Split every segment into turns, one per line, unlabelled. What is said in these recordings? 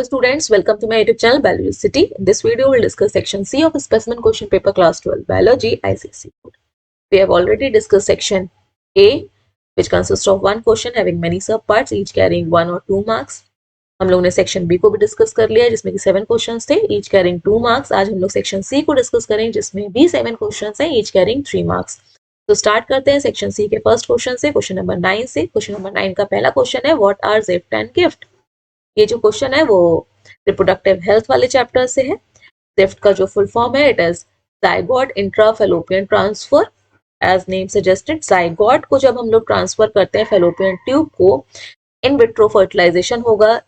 students, welcome to my YouTube channel Biologicity. In this video, we'll discuss section C of specimen question paper class 12 Biology ICSE. We have already discussed section A, which consists of one question having many subparts, each carrying 1 or 2 marks. हम लोग ने section B को भी discuss कर लिया जिसमें कि 7 questions थे, ईच कैरिंग 2 मार्क्स. आज हम लोग सेक्शन C को डिस्कस करेंगे जिसमें भी 7 क्वेश्चंस हैं, ईच कैरिंग 3 मार्क्स. तो स्टार्ट करते हैं सेक्शन C के फर्स्ट क्वेश्चन से, क्वेश्चन नंबर 9 से. क्वेश्चन नंबर 9 का पहला क्वेश्चन है व्हाट आर ज़िफ्ट एंड गिफ्ट. ये जो क्वेश्चन है वो रिप्रोडक्टिव हेल्थ वाले चैप्टर से है. ज़िफ्ट का जो फुल फॉर्म है it is zygote intrafallopian transfer. As name suggested, zygote को जब हम लोग ट्रांसफर करते हैं फेलोपियन ट्यूब को, इन विट्रो फर्टिलाइजेशन होगा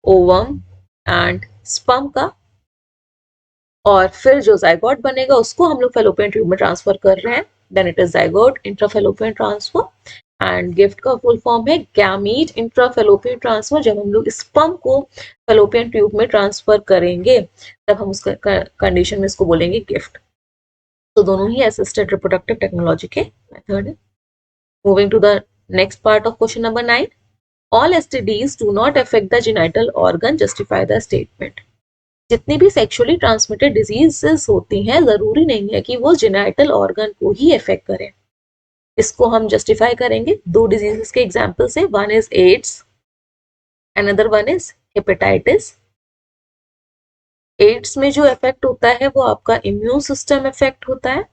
ओवम एंड स्पर्म का, और फिर जो ज़ाइगोट बनेगा उसको हम लोग फेलोपियन ट्यूब में ट्रांसफर कर रहे हैं. Then it is zygote intrafallopian transfer. And GIFT का फुल फॉर्म है गैमीट इंट्राफेलोपियन ट्रांसफर. जब हम लोग स्पर्म को फेलोपियन ट्यूब में ट्रांसफर करेंगे तब हम उसका कंडीशन में इसको बोलेंगे गिफ्ट. तो दोनों ही असिस्टेड रिप्रोडक्टिव टेक्नोलॉजी के मेथड है. Moving to the next part of question number 9. All STDs do not affect the genital organ, justify the statement. जितनी भी सेक्सुअली ट्रांसमिटेड डिजीजेस होती हैं जरूरी नहीं है कि वो जेनाइटल ऑर्गन को ही अफेक्ट करें. इसको हम जस्टिफाई करेंगे दो डिजीजेस के एग्जांपल से. One is AIDS, another one is hepatitis. AIDS में जो इफेक्ट होता है वो आपका इम्यून सिस्टम इफेक्ट होता है,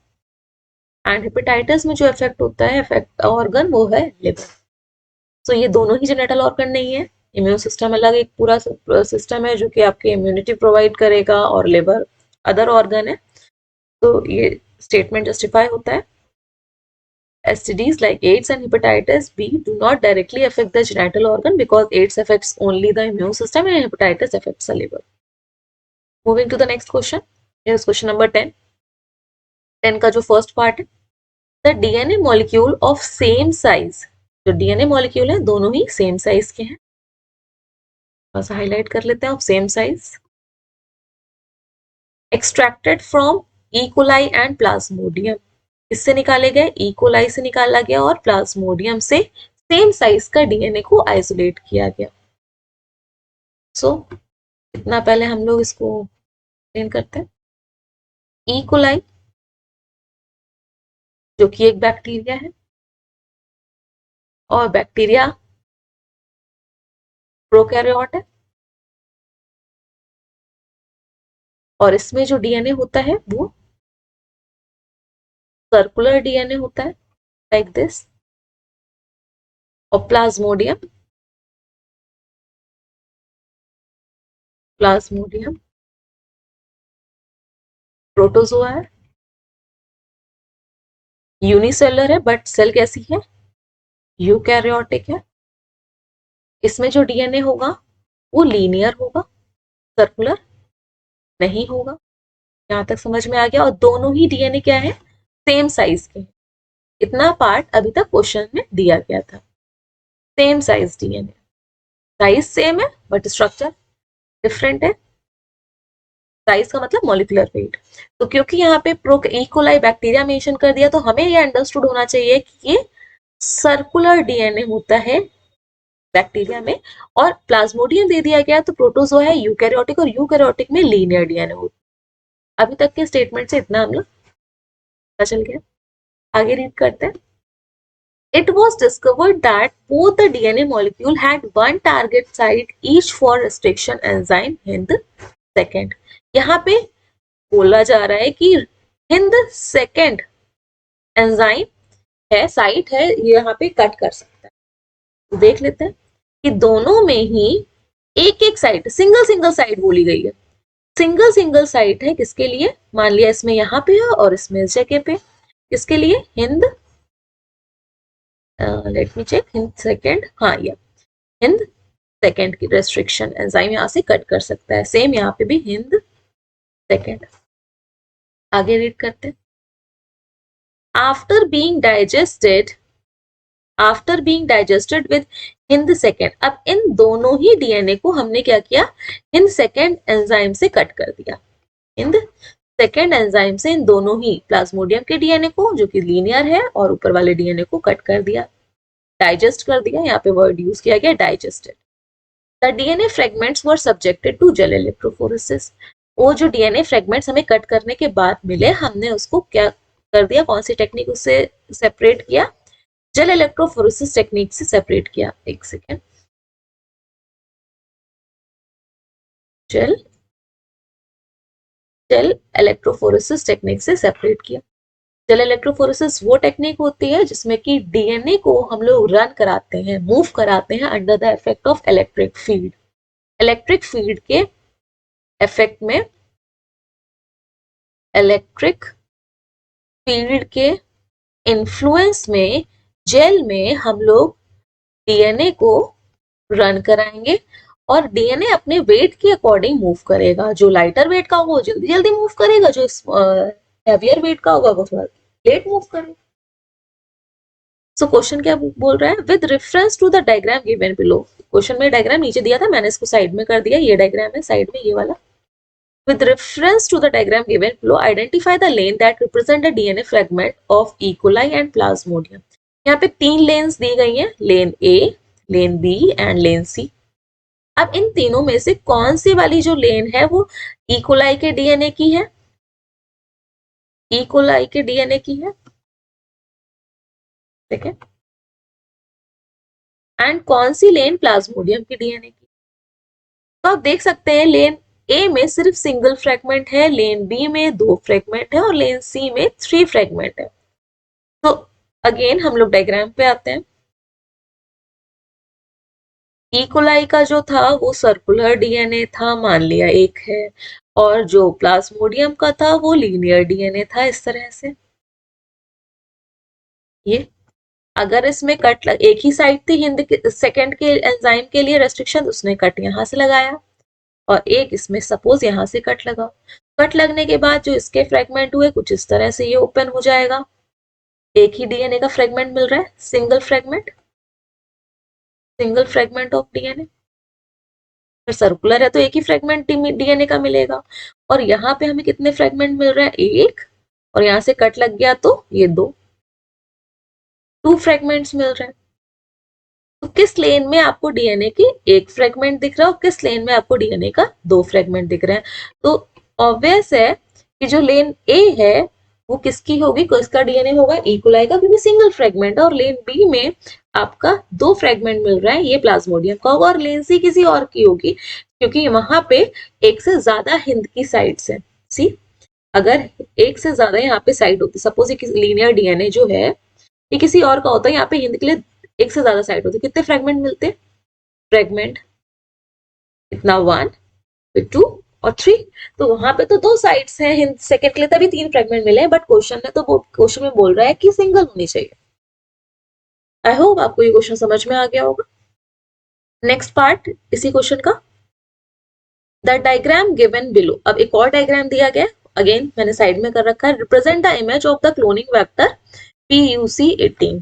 एंड हेपेटाइटिस में जो इफेक्ट होता है इफेक्ट ऑर्गन वो है लिवर. तो ये दोनों ही जेनेटल ऑर्गन नहीं है. इम्यून सिस्टम अलग एक पूरा सिस्टम है जो कि आपके इम्यूनिटी प्रोवाइड करेगा, और लिवर अदर ऑर्गन है. तो ये स्टेटमेंट जस्टिफाई होता है. STDs like AIDS and hepatitis B do not directly affect the genital organ because AIDS affects only the immune system and hepatitis affects the liver. Moving to the next question. Here is question number 10. 10 का जो first part है, the DNA molecule of same size. जो DNA molecule है दोनों ही same size के हैं. बस highlight कर लेते हैं आप, same size. Extracted from E coli and Plasmodium. इससे निकाले गए, ई कोलाई से निकाला गया और प्लाज्मोडियम से सेम साइज का डीएनए को आइसोलेट किया गया. सो इतना पहले हम लोग इसको एक्सप्लेन करते हैं. ई कोलाई जो कि एक बैक्टीरिया है, और बैक्टीरिया प्रोकैरियोट है, और इसमें जो डीएनए होता है वो सर्कुलर डीएनए होता है लाइक दिस. और प्लाज्मोडियम प्रोटोजोआ है, यूनिसेलुलर है, बट सेल कैसी है, यूकैरियोटिक है. इसमें जो डीएनए होगा वो लीनियर होगा, सर्कुलर नहीं होगा. यहां तक समझ में आ गया. और दोनों ही डीएनए क्या है, सेम साइज के. इतना पार्ट अभी तक क्वेश्चन में दिया गया था. Same size DNA, size same है बट स्ट्रक्चर डिफरेंट है. साइज का मतलब मॉलिक्यूलर वेट. तो क्योंकि यहाँ पे ई कोलाई बैक्टीरिया मेंशन कर दिया तो हमें ये अंडरस्टूड होना चाहिए कि ये सर्कुलर डीएनए होता है बैक्टीरिया में, और प्लाज्मोडियम दे दिया गया तो प्रोटोजोआ है यूकैरियोटिक, और यूकैरियोटिक में लीनियर डीएनए होता है. अभी तक के स्टेटमेंट से इतना हम लोग पता चल गया. आगे रीड करते हैं. It was discovered that both the DNA molecule had one target site each for restriction enzyme Hind second. यहाँ पे बोला जा रहा है कि Hind second एंजाइम है, साइट है, यहाँ पे कट कर सकता है. तो देख लेते हैं कि दोनों में ही एक एक साइट, सिंगल साइट बोली गई है. सिंगल साइट है किसके लिए, मान लिया इसमें यहाँ पे है और इसमें इस जगह पे. किसके लिए, Hind, let me check, Hind second, हाँ ये हिंद सेकेंड की रेस्ट्रिक्शन एंजाइम यहाँ से कट कर सकता है. सेम यहाँ पे भी हिंद सेकेंड. आगे रीड करते हैं. After being digested with Hind second. अब इन दोनों ही डीएनए को हमने क्या किया, हिंद सेकेंड एंजाइम से कट कर दिया. हिंद सेकेंड एंजाइम से इन दोनों ही प्लाज्मोडियम के डीएनए को जो कि लीनियर है और ऊपर वाले डीएनए को कट कर दिया, डाइजेस्ट कर दिया. यहाँ पे वर्ड यूज किया गया digested. The DNA fragments were subjected to gel electrophoresis. वो जो डीएनए फ्रेगमेंट्स हमें कट करने के बाद मिले, हमने उसको क्या कर दिया, कौन सी टेक्निक उससे सेपरेट किया, जेल इलेक्ट्रोफोरेसिस टेक्निक से सेपरेट किया। एक second, gel gel electrophoresis technique से सेपरेट किया। जेल इलेक्ट्रोफोरेसिस वो टेक्निक होती है जिसमें कि डीएनए को हम लोग रन कराते हैं, मूव कराते हैं under the effect of electric field. Electric field के इफेक्ट में, इलेक्ट्रिक फील्ड के इन्फ्लुएंस में जेल में हम लोग डीएनए को रन कराएंगे और डीएनए अपने वेट के अकॉर्डिंग मूव करेगा। जो लाइटर वेट का होगा वो जल्दी जल्दी मूव करेगा, जो हैवियर वेट का होगा वो थोड़ा लेट मूव करेगा। सो क्वेश्चन क्या बोल रहा है, with reference to the diagram given below. Question में डायग्राम नीचे दिया था, मैंने इसको साइड में कर दिया, ये डायग्राम है साइड में ये वाला। With reference to the diagram given below, identify the lane that represent the DNA fragment of E. coli and Plasmodium. यहाँ पे 3 लेन्स दी गई हैं, लेन A, lane B and lane C। अब इन तीनों में से कौन सी वाली जो लेन है वो E. coli के डीएनए की है, E. coli के डीएनए की है, ठीक है, एंड कौन सी लेन प्लाज्मोडियम की डीएनए की। तो आप देख सकते हैं लेन ए में सिर्फ सिंगल फ्रेगमेंट है, लेन बी में 2 फ्रेगमेंट है और लेन सी में 3 फ्रेगमेंट है। तो अगेन हम लोग डायग्राम पे आते हैं। ई कोलाई का जो था वो सर्कुलर डीएनए था, मान लिया एक है, और जो प्लाज्मोडियम का था वो लीनियर डीएनए था, इस तरह से। ये अगर इसमें कट एक ही साइड थी हिंद सेकंड के एंजाइम के लिए रेस्ट्रिक्शन, उसने कट यहां से लगाया, और एक इसमें सपोज यहां से कट लगा। कट लगने के बाद जो इसके फ्रेगमेंट हुए कुछ इस तरह से ये ओपन हो जाएगा, एक ही डीएनए का फ्रेगमेंट मिल रहा है, single fragment of DNA. Circular है तो एक ही फ्रेगमेंट डीएनए का मिलेगा, और यहाँ पे हमें कितने फ्रेगमेंट मिल रहे हैं, एक, और यहाँ से कट लग गया तो ये 2 फ्रेगमेंट्स मिल रहे हैं। तो किस लेन में आपको डीएनए की एक फ्रेगमेंट दिख रहा है और किस लेन में आपको डीएनए का 2 फ्रेगमेंट दिख रहे हैं। तो ऑब्वियस है कि जो लेन ए है वो किसकी होगी, किसका डीएनए होगा, ई कोलाई का, क्योंकि सिंगल फ्रेगमेंट, और लेन बी में आपका 2 फ्रेगमेंट मिल रहा है, ये प्लाज्मोडियम का होगा, और लेन सी किसी और की होगी क्योंकि वहां पे एक से ज्यादा हिंद की साइड्स है। सी, अगर एक से ज्यादा यहाँ पे साइड होती, सपोज ये लीनियर डीएनए जो है ये किसी और का होता है, यहाँ पे हिंद के लिए एक से ज्यादा साइड होती, कितने फ्रेगमेंट मिलते, फ्रेगमेंट इतना 1 फिर 2 और 3, तो वहां पे तो 2 साइड्स हैं हिंद सेकंड के लिए, तभी 3 फ्रेगमेंट मिले, बट क्वेश्चन में बोल रहा है कि सिंगल होनी चाहिए। आई होप आपको ये क्वेश्चन समझ में आ गया होगा। नेक्स्ट पार्ट इसी क्वेश्चन का, द डायग्राम गिवन बिलो। अब एक और डायग्राम दिया गया, अगेन मैंने साइड में कर रखा है, represent the image of the cloning vector PUC18।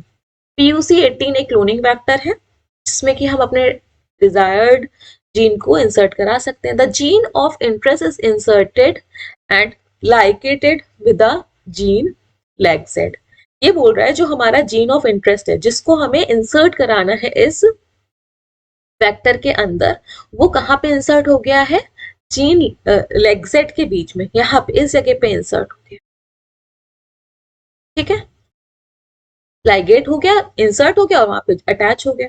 PUC18 एक क्लोनिंग वेक्टर है जिसमें कि हम अपने डिजायर्ड जीन को इंसर्ट करा सकते हैं। The gene of interest is inserted and ligated with the gene LAGZ। ये बोल रहा है जो हमारा जीन ऑफ इंटरेस्ट है जिसको हमें इंसर्ट कराना है इस वेक्टर के अंदर, वो कहाँ पे इंसर्ट हो गया है, जीन LAGZ के बीच में, यहाँ पे इस जगह पे इंसर्ट हो गया, ठीक है, लाइगेट हो गया, इंसर्ट हो गया और वहां पे अटैच हो गया।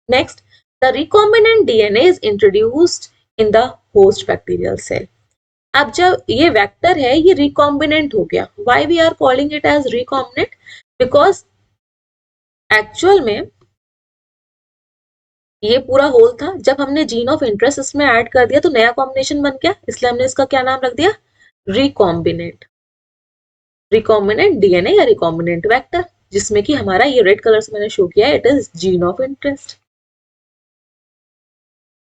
Next, the recombinant DNA is introduced in the host bacterial cell. अब जब ये वेक्टर है ये रिकॉम्बिनेंट हो गया, why we are calling it as recombinant, because actual में ये पूरा होल था, जब हमने जीन ऑफ इंटरेस्ट इसमें ऐड कर दिया तो नया कॉम्बिनेशन बन गया, इसलिए हमने इसका क्या नाम रख दिया, रिकॉम्बिनेंट। रिकॉम्बिनेंट डीएनए या रिकॉम्बिनेंट वेक्टर, जिसमें कि हमारा ये रेड कलर से मैंने शो किया है, it is gene of interest.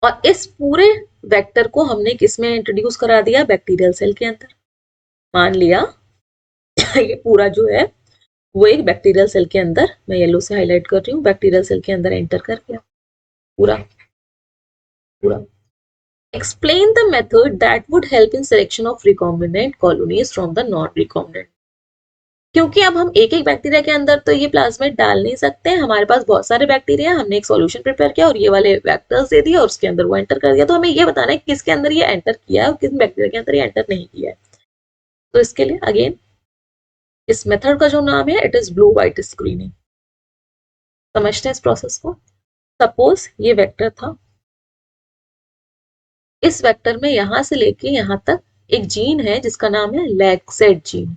और इस पूरे वेक्टर को हमने किसमें इंट्रोड्यूस करा दिया, बैक्टीरियल सेल के अंदर। मान लिया ये पूरा जो है वो एक बैक्टीरियल सेल के अंदर, मैं येलो से हाईलाइट कर रही हूँ, बैक्टीरियल सेल के अंदर एंटर कर गया पूरा पूरा। Explain the method that would help in selection of recombinant colonies from the non-recombinant. क्योंकि अब हम एक एक बैक्टीरिया के अंदर तो ये प्लाज्मिड डाल नहीं सकते हैं, हमारे पास बहुत सारे बैक्टीरिया, हमने एक सॉल्यूशन प्रिपेयर किया और ये वाले वेक्टर्स दे दिए और उसके अंदर वो एंटर कर दिया, तो हमें ये बताना है कि किसके अंदर ये एंटर किया है और किस बैक्टीरिया के अंदर ये एंटर नहीं किया है। तो इसके लिए अगेन इस मेथड का जो नाम है it is blue white screening. समझते हैं इस प्रोसेस को। सपोज ये वेक्टर था, इस वेक्टर में यहां से लेके यहां तक एक जीन है जिसका नाम है लैक्सेट जीन।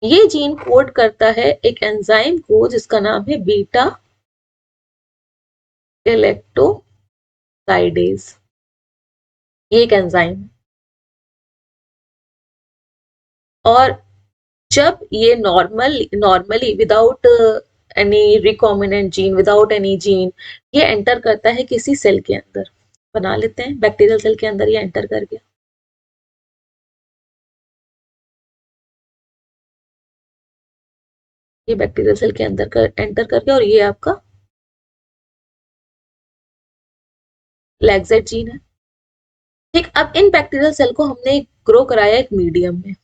ये जीन कोड करता है एक एंजाइम को जिसका नाम है बीटा गैलेक्टोसाइडेज। ये एक एंजाइम है और जब ये normally without any recombinant gene, without any gene, ये एंटर करता है किसी सेल के अंदर, बना लेते हैं बैक्टीरियल सेल के अंदर ये एंटर कर गया। ये बैक्टीरियल सेल के अंदर एंटर कर गया और ये आपका लैक्सेट जीन है। ठीक, अब इन बैक्टीरियल सेल को हमने ग्रो कराया एक मीडियम में,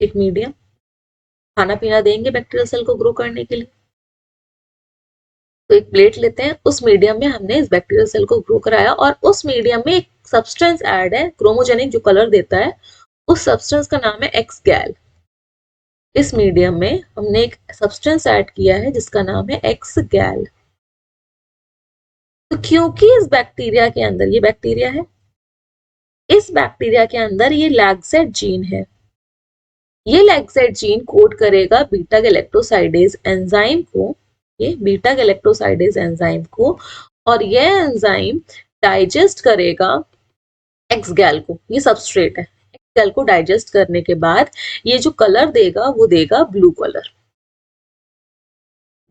एक मीडियम, खाना पीना देंगे बैक्टीरियल सेल को ग्रो करने के लिए। तो एक प्लेट लेते हैं, उस मीडियम में हमने इस बैक्टीरियल सेल को ग्रो कराया और उस मीडियम में एक सब्सटेंस ऐड है क्रोमोजेनिक जो कलर देता है, उस सब्सटेंस का नाम है एक्स गैल। इस मीडियम में हमने एक सब्सटेंस ऐड किया है जिसका नाम है एक्स गैल। तो क्योंकि इस बैक्टीरिया के अंदर, ये बैक्टीरिया है, इस बैक्टीरिया के अंदर ये लैक्सेट जीन है, ये लैक्सेट जीन कोड करेगा बीटा गैलेक्टोसाइडेज एंजाइम को, ये बीटा गैलेक्टोसाइडेज एंजाइम को, और ये एंजाइम डाइजेस्ट करेगा एक्स गैल को, ये सबस्ट्रेट है, एक्स गैल को डाइजेस्ट करने के बाद ये जो कलर देगा वो देगा ब्लू कलर,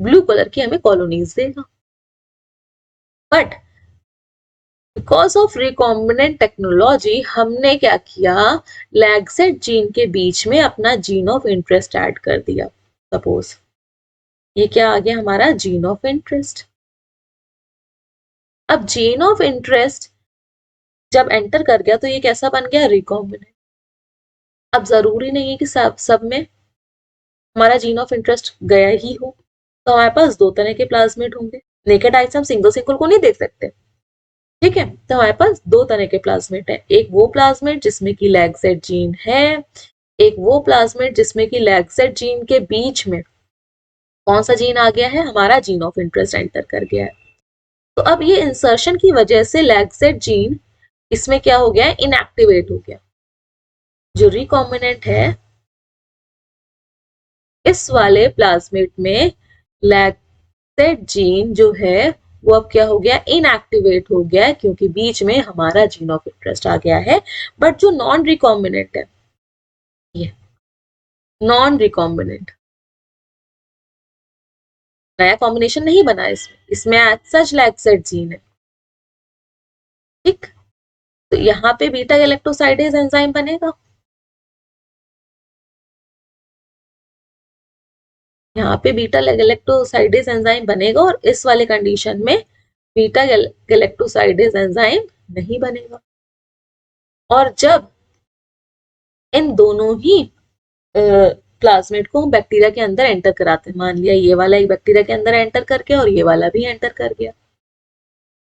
ब्लू कलर की हमें कॉलोनीज देगा। But because of recombinant technology हमने क्या किया, लैक्सेट जीन के बीच में अपना जीन ऑफ इंटरेस्ट ऐड कर दिया। सपोज ये क्या आ गया हमारा जीन ऑफ इंटरेस्ट। अब जीन ऑफ इंटरेस्ट जब एंटर कर गया तो ये कैसा बन गया, रिकॉम्बिनेंट। अब जरूरी नहीं है कि सब में हमारा जीन ऑफ इंटरेस्ट गया ही हो, तो हमारे पास दो तरह के प्लाज्मिड होंगे। नेकेड आई से हम सिंगल सिंगल को नहीं देख सकते, ठीक है, तो हमारे पास दो तरह के प्लाज्मिड है, एक वो प्लाज्मिड जिसमें कि लैक्सेट जीन है, एक वो प्लाज्मिड जिसमें कि लैक्सेट जीन के बीच में कौन सा जीन आ गया है, हमारा जीन ऑफ इंटरेस्ट एंटर कर गया है। तो अब ये इंसर्शन की वजह से लैक्सेट जीन इसमें क्या हो गया है, इनएक्टिवेट हो गया। जो रिकॉम्बिनेंट है इस वाले प्लाज्मिड में लैक्सेट जीन जो है वो अब क्या हो गया, इनएक्टिवेट हो गया, क्योंकि बीच में हमारा जीन ऑफ इंटरेस्ट आ गया है। बट जो नॉन रिकॉम्बिनेंट है, ये नॉन रिकॉम्बिनेंट, नया कॉम्बिनेशन नहीं बना इसमें एज सच लैक्सेट जीन है, ठीक। तो यहाँ पे बीटा गैलेक्टोसाइडेज एंजाइम बनेगा, यहाँ पे बीटा गैलेक्टोसाइडेज एंजाइम बनेगा और इस वाले कंडीशन में बीटा गैलेक्टोसाइडेज एंजाइम नहीं बनेगा। और जब इन दोनों ही प्लाज्मिड को बैक्टीरिया के अंदर एंटर कराते हैं, मान लिया ये वाला एक बैक्टीरिया के अंदर एंटर कर गया और ये वाला भी एंटर कर गया,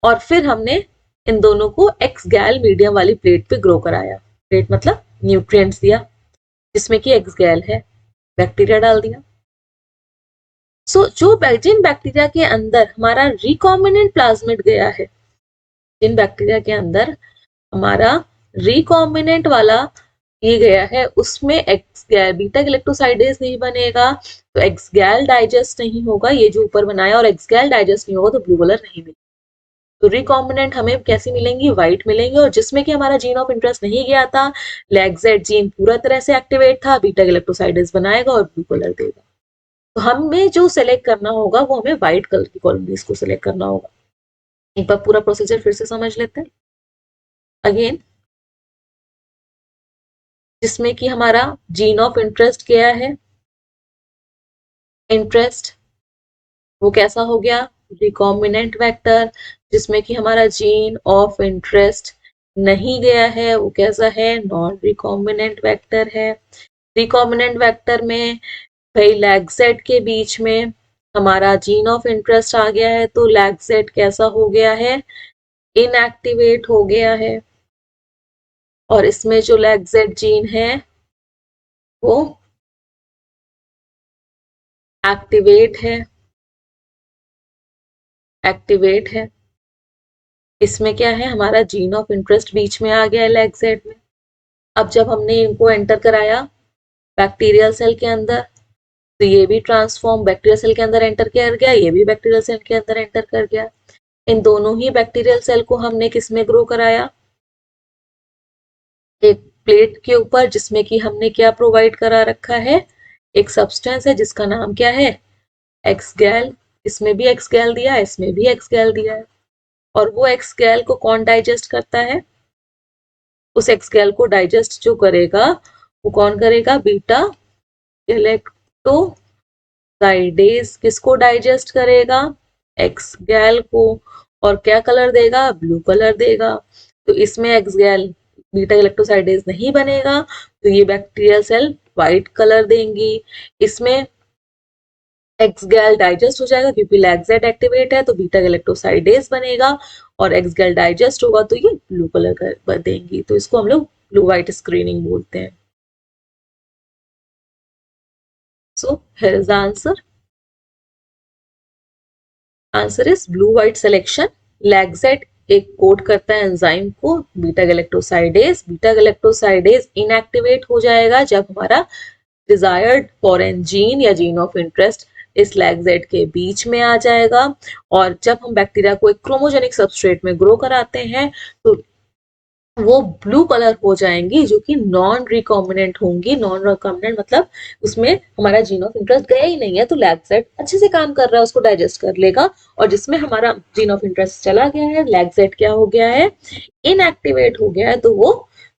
और फिर हमने इन दोनों को एक्स गैल मीडियम वाली प्लेट पे ग्रो कराया, प्लेट मतलब न्यूट्रिएंट्स दिया जिसमें कि एक्स गैल है, बैक्टीरिया डाल दिया। सो जो जिन बैक्टीरिया के अंदर हमारा रिकॉम्बिनेंट प्लाज्मिड गया है, जिन बैक्टीरिया के अंदर हमारा रिकॉम्बिनेंट वाला ये गया है, उसमें एक्स गैल बीटा गैलेक्टोसाइडेज नहीं बनेगा, तो एक्स गैल डाइजेस्ट नहीं होगा, ये जो ऊपर बनाया, और एक्स गैल डाइजेस्ट नहीं होगा तो ब्लू कलर नहीं मिलेगा। तो रिकॉम्बिनेंट हमें कैसी मिलेंगी, व्हाइट मिलेंगे, और जिसमें कि हमारा जीन ऑफ इंटरेस्ट नहीं गया था, लैक्सेट जीन पूरा तरह से एक्टिवेट था, बीटा गैलेक्टोसाइडेज बनाएगा और ब्लू कलर देगा। तो हमें जो सिलेक्ट करना होगा वो हमें व्हाइट कलर की कॉलोनीज को सिलेक्ट करना होगा। एक बार पूरा प्रोसीजर फिर से समझ लेते हैं अगेन। जिसमें कि हमारा जीन ऑफ इंटरेस्ट क्या है, इंटरेस्ट वो कैसा हो गया, रिकॉम्बिनेंट वेक्टर, जिसमें कि हमारा जीन ऑफ इंटरेस्ट नहीं गया है वो कैसा है, नॉन रिकॉम्बिनेंट वेक्टर है। रिकॉम्बिनेंट वेक्टर में भाई लैग जेड के बीच में हमारा जीन ऑफ इंटरेस्ट आ गया है, तो लैग जेड कैसा हो गया है, इनएक्टिवेट हो गया है। और इसमें जो लैग जेड जीन है वो एक्टिवेट है, एक्टिवेट है। इसमें क्या है, हमारा जीन ऑफ इंटरेस्ट बीच में आ गया है लैग जेड में। अब जब हमने इनको एंटर कराया बैक्टीरियल सेल के अंदर, तो ये भी ट्रांसफॉर्म बैक्टीरियल सेल के अंदर एंटर कर गया, ये भी बैक्टीरियल सेल के अंदर एंटर कर गया। इन दोनों ही बैक्टीरियल सेल को हमने किस में ग्रो कराया, एक प्लेट के ऊपर, जिसमें कि हमने क्या प्रोवाइड करा रखा है, एक सब्सटेंस है जिसका नाम क्या है, एक्स गैल। इसमें भी एक्स गैल दिया है, इसमें भी एक्स गैल दिया है। और वो एक्स गैल को कौन डाइजेस्ट करता है, उस एक्स गैल को डाइजेस्ट जो करेगा वो कौन करेगा, बीटा गैलेक्टोसाइडेज किसको डाइजेस्ट करेगा, एक्स गैल को। और क्या कलर देगा, ब्लू कलर देगा। तो इसमें एक्स गैल बीटा गैलेक्टोसाइडेज नहीं बनेगा, तो ये बैक्टीरियल सेल व्हाइट कलर देंगी। इसमें एक्स गैल डाइजेस्ट हो जाएगा क्योंकि लैक्सेट एक्टिवेट है, तो बीटा गैलेक्टोसाइडेज बनेगा। और एक्स गैल डाइजेस्ट होगा तो ये ब्लू कलर का देंगी, तो इसको हम लोग ब्लू व्हाइट स्क्रीनिंग बोलते हैं। So here is the answer, answer is blue white selection. लैक्सेट एक कोड करता है एंजाइम को beta galactosidase, beta galactosidase inactivate हो जाएगा जब हमारा डिजायर्ड फॉरेन जीन या जीन ऑफ इंटरेस्ट इस लैगजेट के बीच में आ जाएगा। और जब हम बैक्टीरिया को एक क्रोमोजेनिक सबस्ट्रेट में ग्रो कराते हैं तो वो ब्लू कलर हो जाएंगी, जो कि नॉन रिकॉम्बिनेंट होंगी। नॉन रिकॉम्बिनेंट मतलब उसमें हमारा जीन ऑफ इंटरेस्ट गया ही नहीं है, तो लैगजेट अच्छे से काम कर रहा है, उसको डाइजेस्ट कर लेगा। और जिसमें हमारा जीन ऑफ इंटरेस्ट चला गया है, लैगजेट क्या हो गया है, इनएक्टिवेट हो गया है, तो वो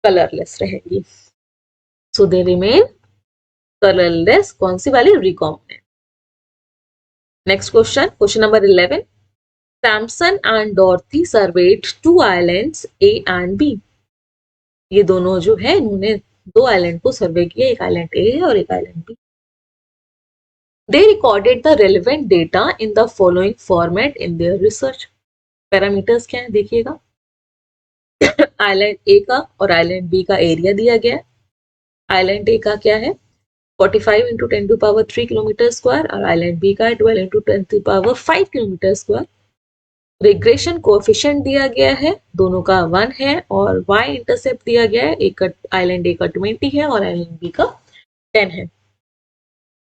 कलरलेस रहेगी। सो दे रिमेन कलरलेस, कौन सी वाली, recombinant. Next question, question number 11, Samson and Dorothy served two islands A and B. ये दोनों जो है इन्होंने दो आइलैंड को सर्वे किया, एक आइलैंड ए है और एक island B. They recorded the relevant data in the following format in their research. Parameters क्या है देखिएगा, आइलैंड ए का और आइलैंड बी का एरिया दिया गया है। आइलैंड ए का क्या है, 45 into 10 to power 3 kilometre square, और आइलैंड बी का 12 into 10 to power 5 kilometre square. Regression coefficient दिया गया है, दोनों का 1 है, और वाई इंटरसेप्ट दिया गया है, एक आइलैंड ए का 20 है और आइलैंड बी का 10 है।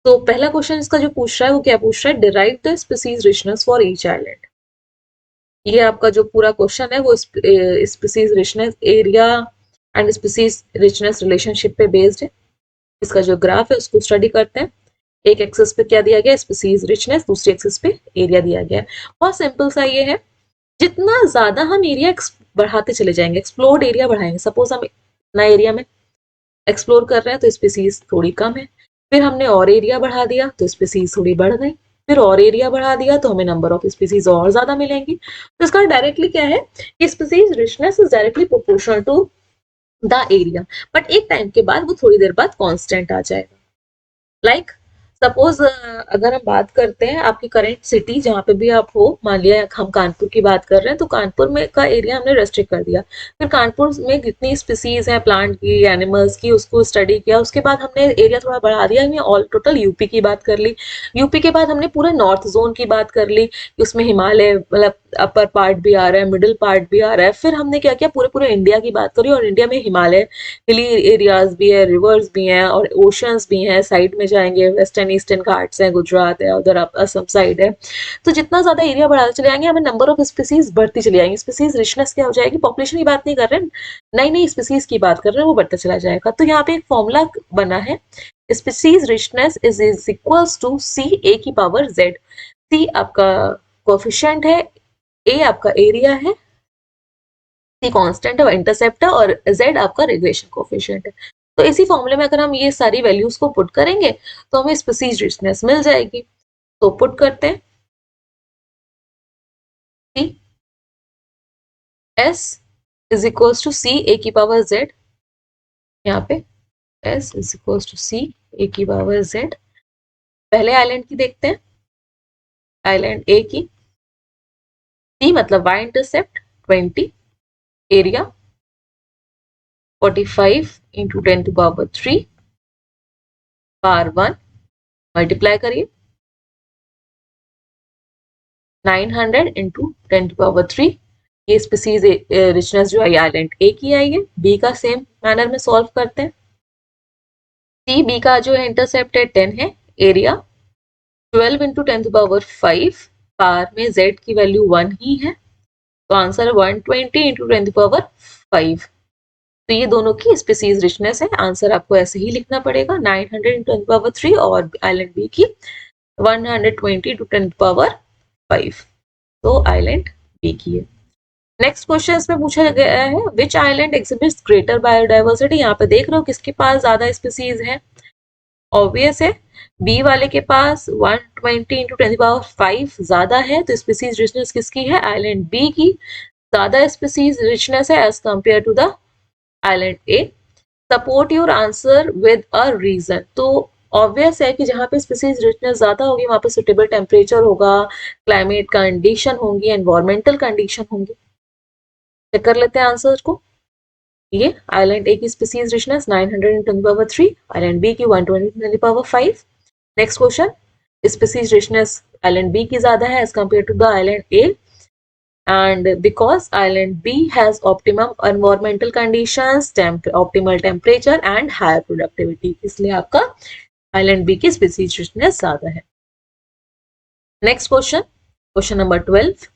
तो पहला क्वेश्चन इसका जो पूछ रहा है वो क्या पूछ रहा है, derive the species richness for each island. ये आपका जो पूरा क्वेश्चन है वो species richness area and species richness relationship पे बेस्ड है। इसका जो ग्राफ है उसको स्टडी करते हैं। एक एक्सिस पे क्या दिया गया, स्पीसीज रिचनेस, दूसरी एक्सिस पे एरिया दिया गया है। बहुत सिंपल सा ये है, जितना ज्यादा हम एरिया बढ़ाते चले जाएंगे, एक्सप्लोर्ड एरिया बढ़ाएंगे, सपोज हम नए एरिया में एक्सप्लोर कर रहे हैं तो स्पीसीज थोड़ी कम है, फिर हमने और एरिया बढ़ा दिया तो स्पीसीज थोड़ी बढ़ गई, फिर और एरिया बढ़ा दिया तो हमें नंबर ऑफ स्पीसीज और ज्यादा मिलेंगी। तो इसका डायरेक्टली क्या है कि species richness is directly proportional to the area, but एक टाइम के बाद वो थोड़ी देर बाद कांस्टेंट आ जाएगा। लाइक सपोज अगर हम बात करते हैं आपकी करेंट सिटी जहाँ पे भी आप हो, मान लिया हम कानपुर की बात कर रहे हैं, तो कानपुर में का एरिया हमने रेस्ट्रिक्ट कर दिया, फिर कानपुर में कितनी स्पीसीज है प्लांट की एनिमल्स की उसको स्टडी किया, उसके बाद हमने एरिया थोड़ा बढ़ा दिया, हमने ऑल टोटल यूपी की बात कर ली, यूपी के बाद हमने पूरे नॉर्थ जोन की बात कर ली कि उसमें हिमालय मतलब अपर पार्ट भी आ रहा है, मिडिल पार्ट भी आ रहा है, फिर हमने क्या किया पूरे पूरे इंडिया की बात करी, और इंडिया में हिमालय हिली एरियाज भी है, रिवर्स भी हैं और ओशंस भी हैं, साइड में जाएंगे वेस्टर्न ईस्टर्न घाट्स हैं, गुजरात है, उधर असम साइड है। तो जितना ज्यादा एरिया बढ़ाते चले जाएंगे हमें नंबर ऑफ स्पीसीज बढ़ती चली जाएंगी, स्पीसीज रिचनेस क्या हो जाएगी, पॉपुलेशन की बात नहीं कर रहे हैं, नई नई स्पीसीज की बात कर रहे हैं, वो बढ़ता चला जाएगा। तो यहाँ पे एक फॉर्मूला बना है, species richness is equals to C A की पावर जेड। सी आपका कोफिशिएंट है, ए आपका एरिया है, सी कांस्टेंट है, इंटरसेप्ट है, और जेड आपका रिग्रेशन कोफिशिएंट है। तो इसी फॉर्मूले में अगर हम ये सारी वैल्यूज को पुट करेंगे तो हमें स्पीसीज रिचनेस मिल जाएगी। तो पुट करते हैं, C S is equals to C A की पावर जेड, यहाँ पे S is equals to C A की पावर जेड, पहले आइलैंड की देखते हैं, आइलैंड ए की। सी मतलब y intercept 20, area 45 into 10⁻³ power 1, multiply करिए 900 इंटू 10⁻³ ये स्पीसीज रिचनेस जो है आइलैंड ए की आई है। बी का सेम मैनर में सॉल्व करते हैं। सी बी का जो है इंटरसेप्ट है 10 है, एरिया 12 इंटू 10⁻5 पावर में z की वैल्यू 1 ही है, तो आंसर 120 इंटू 10⁻5। तो ये दोनों की स्पीसीज रिचनेस है। आंसर आपको ऐसे ही लिखना पड़ेगा 900 इंटू 10⁻3 और आइलैंड बी की 120 इंटू 10⁻5। तो आइलैंड बी की है। नेक्स्ट क्वेश्चन इसमें पूछा गया है विच आइलैंड एग्जिबिट्स ग्रेटर बायोडाइवर्सिटी। यहाँ पे देख रहे हो किसके पास ज्यादा स्पीसीज है, ऑब्वियस है बी वाले के पास 120 इंटू 10⁻5 ज्यादा है, तो स्पीसीज रिचनेस किसकी है, आइलैंड बी की ज्यादा स्पीसीज रिचनेस है as compare to the island A. Support your answer with a reason. तो ऑब्वियस है कि जहाँ पे स्पीसीज रिचनेस ज्यादा होगी वहां पे सुटेबल टेम्परेचर होगा, क्लाइमेट कंडीशन होंगी, एनवायरमेंटल कंडीशन होंगी। चेक कर लेते हैं आंसर को। ये आइलैंड ए की स्पीसीज रिचनेस 900 × 10⁻3, आइलैंड बी की 120 × 10⁻5। Next question, species richness island B की ज्यादा है as compare to the island A, and because island B has optimum environmental conditions, optimal temperature and higher productivity, इसलिए आपका island B की species richness ज्यादा है। Next question, question number 12.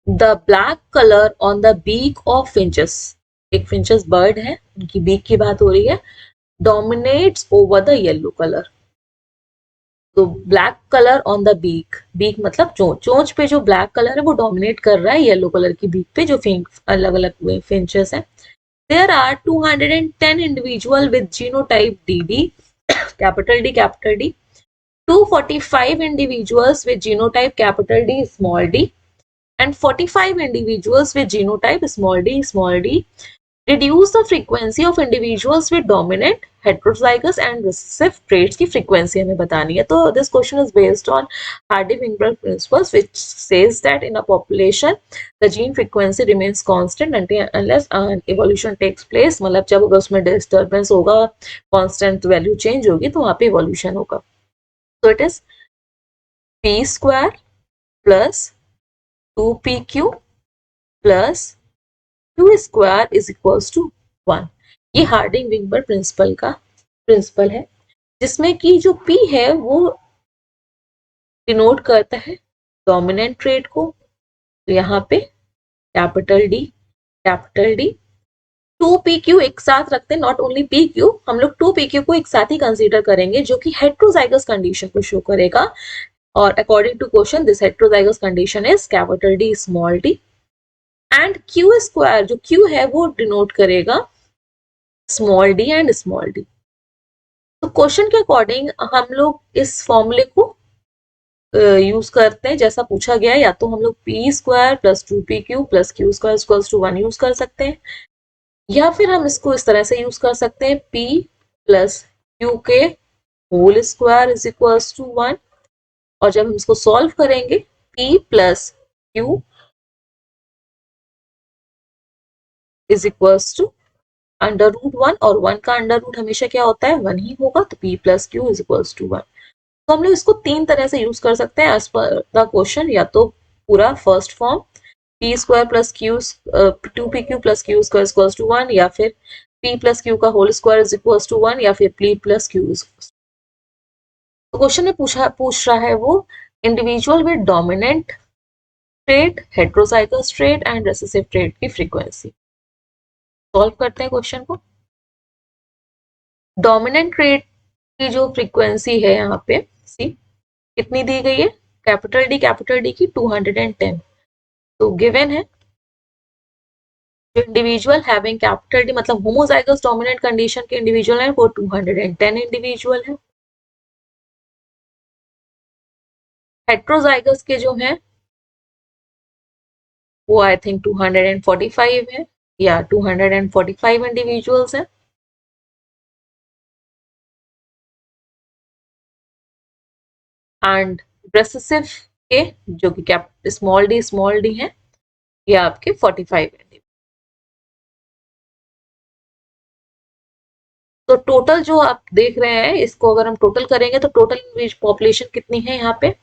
The black color on the beak of finches, एक finches bird है, उनकी beak की बात हो रही है, dominates over the yellow color. तो black colour on the beak, beak मतलब चोंच, चोंच पे जो ब्लैक कलर है वो डोमिनेट कर रहा है येलो कलर की बीक पे जो अलग अलग फिंचेस हैं। There are 210 individual with genotype DD, capital D, 245 individuals with genotype capital D small d, and 45 individuals with genotype small d. Reduce the frequency of individuals with dominant heterozygous and recessive traits की frequency हमें बतानी है। तो this question is based on Hardy-Weinberg principles which says that in a population the gene frequency remains constant unless evolution takes place, मतलब जब उसमें disturbance होगा, constant value change होगी तो वहाँ पे evolution होगा। So it is p square plus 2pq plus q square is equals to 1। ये हार्डिंग विंगबर्ग प्रिंसिपल है जिसमें कि जो p है वो डिनोट करता है डोमिनेंट ट्रेट को। तो यहाँ पे कैपिटल D 2pq एक साथ रखते हैं, नॉट ओनली pq, हम लोग 2pq को एक साथ ही कंसीडर करेंगे जो कि हेट्रोजाइगस कंडीशन को शो करेगा। और according to question this heterozygous condition is capital D small d, and q square जो q है वो डिनोट करेगा small d and small d। तो क्वेश्चन के अकॉर्डिंग हम लोग इस फॉर्मूले को यूज करते हैं जैसा पूछा गया है, या तो हम लोग p square plus 2pq plus q square equals to 1 use कर सकते हैं, या फिर हम इसको इस तरह से यूज कर सकते हैं p प्लस q के whole square is equals to 1, और जब हम इसको सॉल्व करेंगे p plus q is equals to under root 1, और 1 का अंडर रूट हमेशा क्या होता है 1 ही होगा, तो p plus q is equals to 1। तो हम लोग इसको तीन तरह से यूज कर सकते हैं एज पर द क्वेश्चन, या तो पूरा first form p square plus q 2pq plus q square equals to 1, या फिर p प्लस q का whole square is equals to 1, या फिर p प्लस q। तो क्वेश्चन में पूछ रहा है वो individual with dominant trait, heterozygous trait and recessive trait की फ्रीक्वेंसी। सॉल्व करते हैं क्वेश्चन को। डोमिनेंट ट्रेट की जो फ्रीक्वेंसी है यहाँ पे सी कितनी दी गई है, कैपिटल डी की 210। तो गिवन है जो इंडिविजुअल हैविंग कैपिटल डी मतलब होमोजाइगस डोमिनेंट कंडीशन के इंडिविजुअल है वो 210 इंडिविजुअल है। हेट्रोजाइगस के जो है वो आई थिंक 245 है, या 245 इंडिविजुअल्स है। एंड रेसेसिव के जो कि स्मॉल डी है, ये आपके 45 एंटीबॉडी। तो टोटल जो आप देख रहे हैं, इसको अगर हम टोटल करेंगे तो टोटल पॉपुलेशन कितनी है यहाँ पे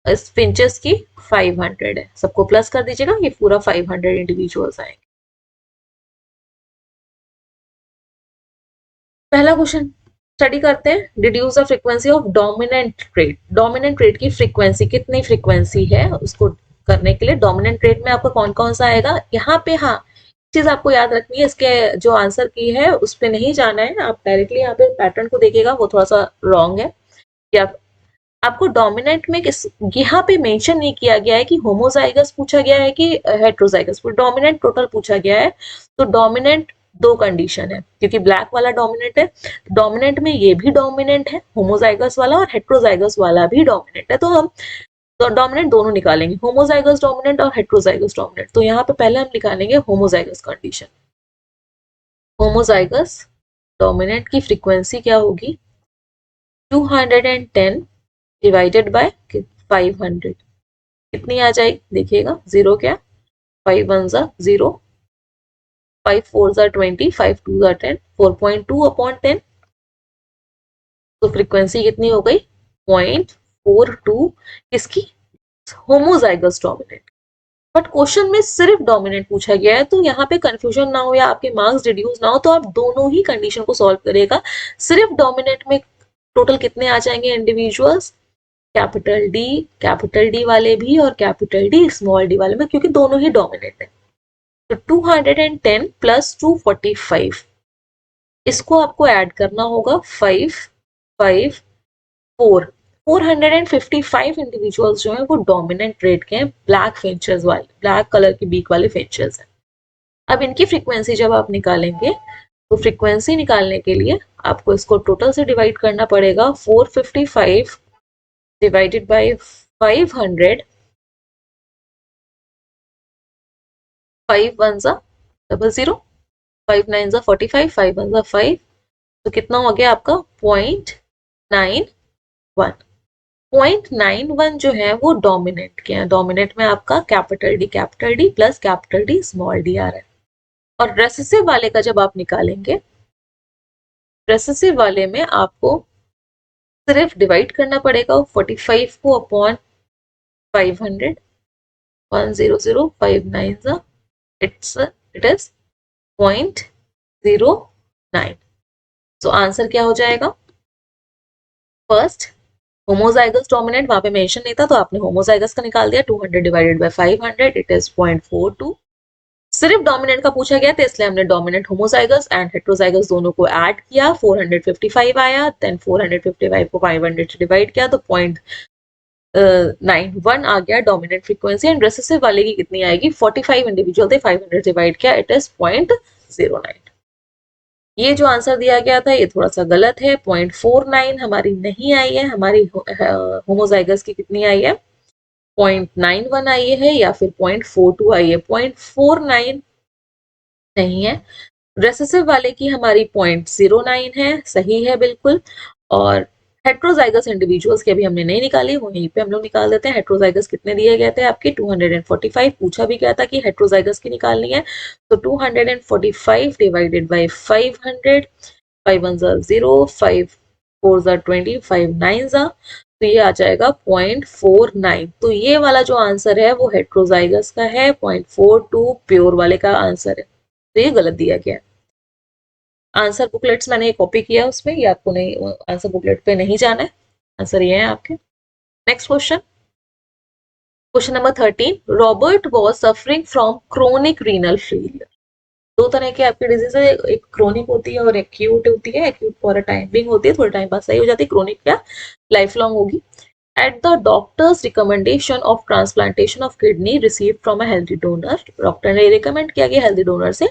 इस फिंचेस की, 500 है। सबको प्लस कर दीजिएगा, ये पूरा 500 इंडिविजुअल्स आएंगे। पहला क्वेश्चन स्टडी करते हैं, deduce the frequency of dominant trait. Dominant trait की फ्रीक्वेंसी कितनी फ्रीक्वेंसी है, उसको करने के लिए डोमिनेंट ट्रेट में आपका कौन कौन सा आएगा यहाँ पे। हाँ, चीज आपको याद रखनी है, इसके जो आंसर की है उस पर नहीं जाना है, आप डायरेक्टली यहाँ पे पैटर्न को देखिएगा, वो थोड़ा सा रॉन्ग है। कि आपको डोमिनेंट में किस, यहाँ पे मेंशन नहीं किया गया है कि होमोजाइगस पूछा गया है कि हेट्रोजाइगस, डोमिनेंट टोटल पूछा गया है। तो डोमिनेंट दो कंडीशन है, क्योंकि ब्लैक वाला डोमिनेंट है, डोमिनेंट में ये भी डोमिनेंट है होमोजाइगस वाला, और हेट्रोजाइगस वाला भी डोमिनेंट है। तो हम तो डोमिनेंट दोनों निकालेंगे, होमोजाइगस डोमिनेंट और हेट्रोजाइगस डोमिनेंट। तो यहाँ पे पहले हम निकालेंगे होमोजाइगस कंडीशन। होमोजाइगस डोमिनेंट की फ्रीक्वेंसी क्या होगी, 210 डिवाइडेड बाय 500, कितनी आ जाएगी देखिएगा, जीरो क्या, 5 1 ज़ा 0, 5 4 ज़ा 20, 5 2 ज़ा 10, 4.2 अपॉन 10। तो फ्रीक्वेंसी कितनी हो गई, 0.42 किसकी, होमोजाइगस डोमिनेंट। बट क्वेश्चन में सिर्फ डोमिनेंट पूछा गया है, तो यहाँ पे कंफ्यूजन ना हो या आपके मार्क्स रिड्यूस ना हो, तो आप दोनों ही कंडीशन को सॉल्व करेगा। सिर्फ डोमिनेंट में टोटल कितने आ जाएंगे इंडिविजुअल्स, कैपिटल डी वाले भी और कैपिटल डी स्मॉल डी वाले में, क्योंकि दोनों ही डोमिनेंट है। तो 210 प्लस 245, इसको आपको ऐड करना होगा, 554, 455 इंडिविजुअल्स जो हैं वो डोमिनेंट रेट के हैं, ब्लैक फिंचर्स वाले, ब्लैक कलर की बीक वाले फिंचर्स हैं। अब इनकी फ्रीक्वेंसी जब आप निकालेंगे, तो फ्रीक्वेंसी निकालने के लिए आपको इसको टोटल से डिवाइड करना पड़ेगा, 455 डिवाइडेड बाय 500, 5 1 ज़ा 00, 5 9 ज़ा 45, 5 1 ज़ा 5, तो कितना हो गया आपका 0.91। 0.91 जो है वो डोमिनेंट के हैं, डोमिनेंट में आपका capital D plus capital D small D आ रहा है। और रेसेसिव वाले का जब आप निकालेंगे, रेसेसिव वाले में आपको सिर्फ डिवाइड करना पड़ेगा 45 को अपॉन 500, 100, 5 9 ज़ा इट इज 0.09। सो आंसर क्या हो जाएगा, फर्स्ट होमोजाइगस डोमिनेंट, वहां पे मेंशन नहीं था तो आपने होमोजाइगस का निकाल दिया, 200 डिवाइडेड बाय 500 इट इज 0.42। सिर्फ डोमिनेंट का पूछा गया था, इसलिए हमने डोमिनेंट होमोजाइगस एंड हेट्रोजाइगस दोनों को ऐड किया, 455 आया, देन 455 को 500 से डिवाइड किया तो 0.91 आ गया डोमिनेंट फ्रीक्वेंसी। एंड रेसेसिव वाले की कितनी आएगी, 45 इंडिविजुअल थे, 500 डिवाइड किया, इट इज 0.09। ये जो आंसर दिया गया था ये थोड़ा सा गलत है, 0.49 हमारी नहीं आई है, हमारी होमोजाइगस की कितनी आई है, 0.91 आई है या फिर 0.42 आई है, 0.49 नहीं है। रेसेसिव वाले की हमारी 0.09 है, सही है बिल्कुल। और हेट्रोजाइगस इंडिविजुअल्स की अभी हमने नहीं निकाली, वहीं पे हम लोग निकाल देते हैं। हेट्रोजाइगस कितने दिए गए थे आपके, 245, पूछा भी गया था कि हेट्रोजाइगस की निकालनी है, तो 245 डिवाइडेड बाय 500, 5 1 ज़ा 0, 5 4 ज़ा 20, 5 9 ज़ा, तो ये आ जाएगा 0.49। तो ये वाला जो आंसर है वो हेट्रोजाइगस का है, 0.42 प्योर वाले का आंसर है, तो ये गलत दिया गया है। आंसर बुकलेट्स मैंने कॉपी किया उसमें, ये आपको नहीं, आंसर बुकलेट पे नहीं जाना है, आंसर ये है आपके। Next question, question number 13, Robert was suffering from chronic renal failure. दो तरह के आपकी डिजीज है, एक क्रोनिक होती है और एक्यूट होती है। एक्यूट फॉर अ टाइमिंग होती है, थोड़े टाइम बाद सही हो जाती है, क्रोनिक क्या लाइफ लॉन्ग होगी। At the doctor's recommendation of transplantation of kidney received from a healthy donor, doctor ने रिकमेंड किया कि हेल्दी डोनर से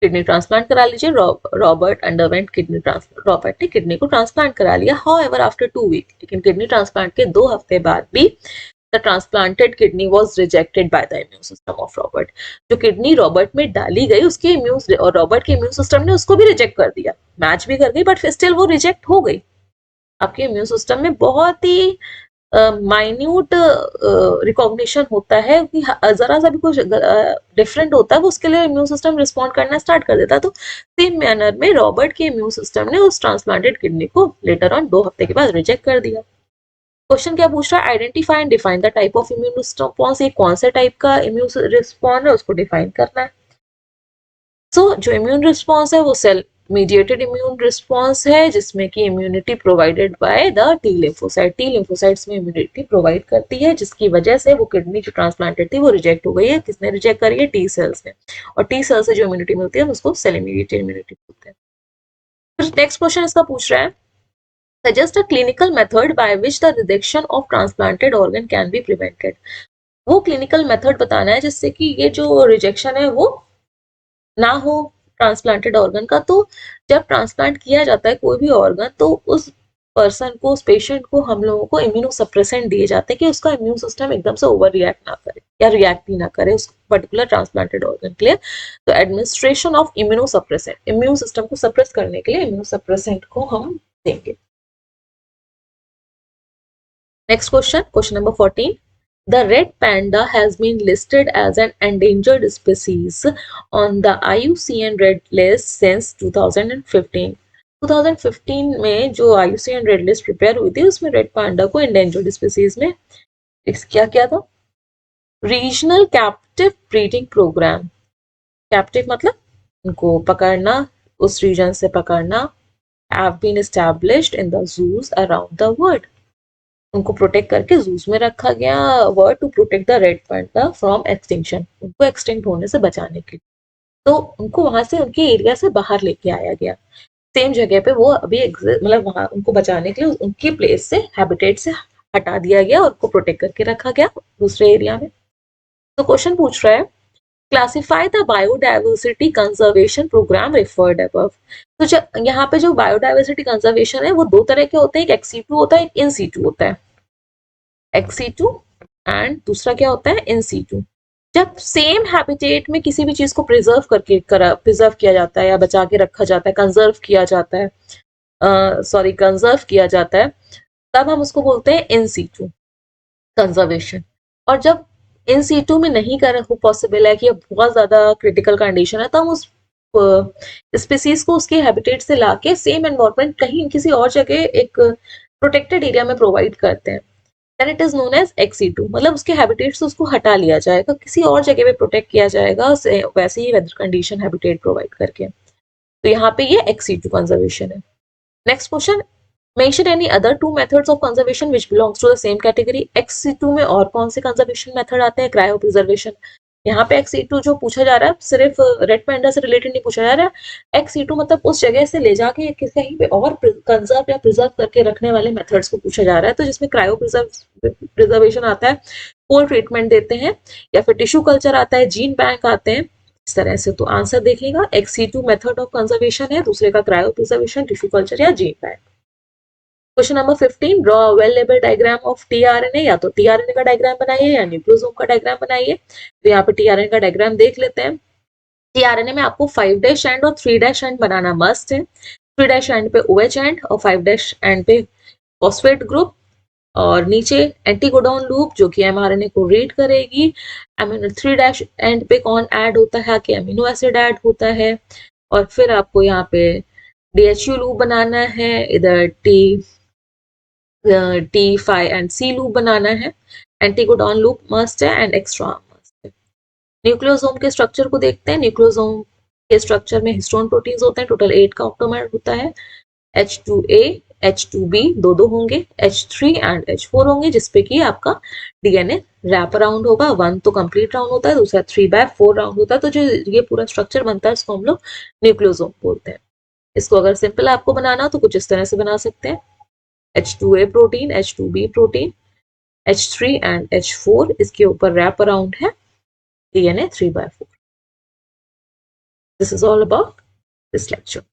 किडनी ट्रांसप्लांट करा लीजिए। Robert underwent kidney transplant, Robert ने किडनी को ट्रांसप्लांट करा लिया, हाउएवर आफ्टर 2 वीक, लेकिन किडनी ट्रांसप्लांट के 2 हफ्ते बाद भी the transplanted kidney was rejected by the immune system of Robert. जो किडनी रॉबर्ट में डाली गई उसके और रॉबर्ट के इम्यून सिस्टम ने उसको भी रिजेक्ट कर दिया, मैच भी कर गई, बट स्टिल वो रिजेक्ट हो गई। आपके इम्यून सिस्टम में बहुत ही माइन्यूट रिकॉग्निशन होता है कि जरा सा भी कुछ डिफरेंट होता है वो उसके लिए इम्यून सिस्टम रिस्पॉन्ड करना स्टार्ट कर देता है। तो सेम मैनर में रॉबर्ट के इम्यून सिस्टम ने उस ट्रांसप्लांटेड किडनी को लेटर ऑन 2 हफ्ते के बाद रिजेक्ट कर दिया। क्वेश्चन क्या पूछ रहा है, identify and define the type of immune response, ये कौन से टाइप का इम्यून रिस्पॉन्स है उसको डिफाइन करना है। सो जो इम्यून रिस्पॉन्स है वो सेल मीडिएटेड इम्यून रिस्पॉन्स है जिसमें कि immunity provided by the T lymphocyte, T lymphocytes में इम्यूनिटी प्रोवाइड करती है जिसकी वजह से वो किडनी जो ट्रांसप्लांटेड थी वो रिजेक्ट हो गई है। किसने रिजेक्ट करी है, टी सेल्स ने, और टी सेल्स से जो इम्यूनिटी मिलती है उसको सेल मीडिएटेड इम्यूनिटी बोलते हैं। फिर नेक्स्ट क्वेश्चन इसका पूछ रहा है, suggest a clinical method by which the rejection of transplanted organ can be prevented, वो क्लिनिकल मेथड बताना है जिससे कि ये जो रिजेक्शन है वो ना हो ट्रांसप्लांटेड ऑर्गन का। तो जब ट्रांसप्लांट किया जाता है कोई भी ऑर्गन तो उस पर्सन को, उस पेशेंट को हम लोगों को इम्यूनोसप्रेसेंट दिए जाते हैं कि उसका इम्यून सिस्टम एकदम से ओवर रिएक्ट ना करे या रिएक्ट ही ना करे उस पर्टिकुलर ट्रांसप्लांटेड ऑर्गन के लिए। तो administration of immunosuppressant, immune system को सप्रेस करने के लिए इम्यूनोसप्रेसेंट को हम देंगे। Next question, question number 14, The red panda has been listed as an endangered species on the IUCN Red List since 2015. 2015 में जो IUCN Red List प्रिपेयर हुई थी उसमें रेड पांडा को endangered species में क्या किया था, regional captive breeding programme, captive मतलब उनको पकड़ना, उस रीजन से पकड़ना, have been established in the zoos around the world, उनको प्रोटेक्ट करके जूस में रखा गया, world to protect the red panda from extinction, उनको एक्सटिंक्ट होने से बचाने के लिए। तो उनको वहां से उनके एरिया से बाहर लेके आया गया, सेम जगह पे वो अभी मतलब वहां उनको बचाने के लिए उनकी प्लेस से, हैबिटेट से हटा दिया गया और उनको प्रोटेक्ट करके रखा गया दूसरे एरिया में। तो क्वेश्चन पूछ रहा है, classify the biodiversity conservation programme referred above. तो यहाँ पे जो बायोडाइवर्सिटी कंजर्वेशन है वो दो तरह के होते हैं, एक एक्स-सी-टू होता है, एक इन-सी-टू होता है, एक्स-सी-टू एंड दूसरा क्या होता है, इन-सी-टू। जब सेम हैबिटेट में किसी भी चीज को प्रिजर्व किया जाता है या बचा के रखा जाता है, कंजर्व किया जाता है, कंजर्व किया जाता है, तब हम उसको बोलते हैं इन-सी-टू कंजर्वेशन। और जब इन-सी-टू में नहीं कर पॉसिबल है कि बहुत ज्यादा क्रिटिकल कंडीशन है तो हम उस स्पीसीज को उसके हैबिटेट से लाके सेम एनवायरनमेंट कहीं किसी और जगह एक प्रोटेक्टेड एरिया में प्रोवाइड करते हैं, then it is known as XC2, मतलब उसके हैबिटेट से उसको हटा लिया जाएगा, किसी और जगह पे प्रोटेक्ट किया जाएगा वैसे ही वेदर कंडीशन हैबिटेट प्रोवाइड करके। तो यहाँ पे ये XC2 कंजर्वेशन है। Next question, mention any other two methods of conservation which belongs to the same category. XC2 में और कौन से कंजर्वेशन मेथड आते हैं, क्रायो प्रिजर्वेशन। यहाँ पे XC2 जो पूछा जा रहा है सिर्फ रेड पैंडा से रिलेटेड नहीं पूछा जा रहा है, XC2 मतलब उस जगह से ले जाके कहीं पे और कंजर्व या प्रिजर्व करके रखने वाले मेथड्स को पूछा जा रहा है। तो जिसमें क्रायो प्रिजर्वेशन आता है, कोल्ड ट्रीटमेंट देते हैं, या फिर टिश्यू कल्चर आता है, जीन बैंक आते हैं, इस तरह से। तो आंसर देखिएगा, XC2 मेथड ऑफ कंजर्वेशन है, दूसरे का क्रायो प्रिजर्वेशन, टिश्यू कल्चर या gene bank. Question number 15, draw well label diagram of tRNA, या तो टीआरएनए का डायग्राम बनाइए या न्यूक्लियोसोम का डायग्राम बनाइए। तो यहाँ पे टीआरएनए का डायग्राम देख लेते हैं। टीआरएनए में आपको 5' एंड और 3' एंड बनाना मस्ट है। 3' एंड पे OH एंड और 5' एंड पे फॉस्फेट ग्रुप, और नीचे एंटीकोडॉन लूप जो कि एमआरएनए को रीड करेगी। अमीनो 3' एंड पे कौन ऐड होता है कि अमीनो एसिड ऐड होता है। और फिर आपको यहाँ पे DHU लूप बनाना है, इधर T5 एंड C लूप बनाना है, एंटीकोडॉन लूप मस्ट है एंड एक्स्ट्रा मस्ट है। न्यूक्लियोसोम के स्ट्रक्चर को देखते हैं। न्यूक्लियोसोम के स्ट्रक्चर में हिस्टोन प्रोटीन्स होते हैं, टोटल 8 का ऑक्टोमेर होता है। H2A, H2B दो होंगे, H3 एंड H4 होंगे, जिसपे कि आपका DNA रैप अराउंड होगा। 1 तो कंप्लीट राउंड होता है, दूसरा 3/4 राउंड होता है। तो जो ये पूरा स्ट्रक्चर बनता है इसको हम लोग न्यूक्लियोसोम बोलते हैं। इसको अगर सिंपल आपको बनाना हो तो कुछ इस तरह से बना सकते हैं, H2A protein, H2B protein, H3 and H4, इसके ऊपर रैप अराउंड है DNA 3/4। This is all about this lecture.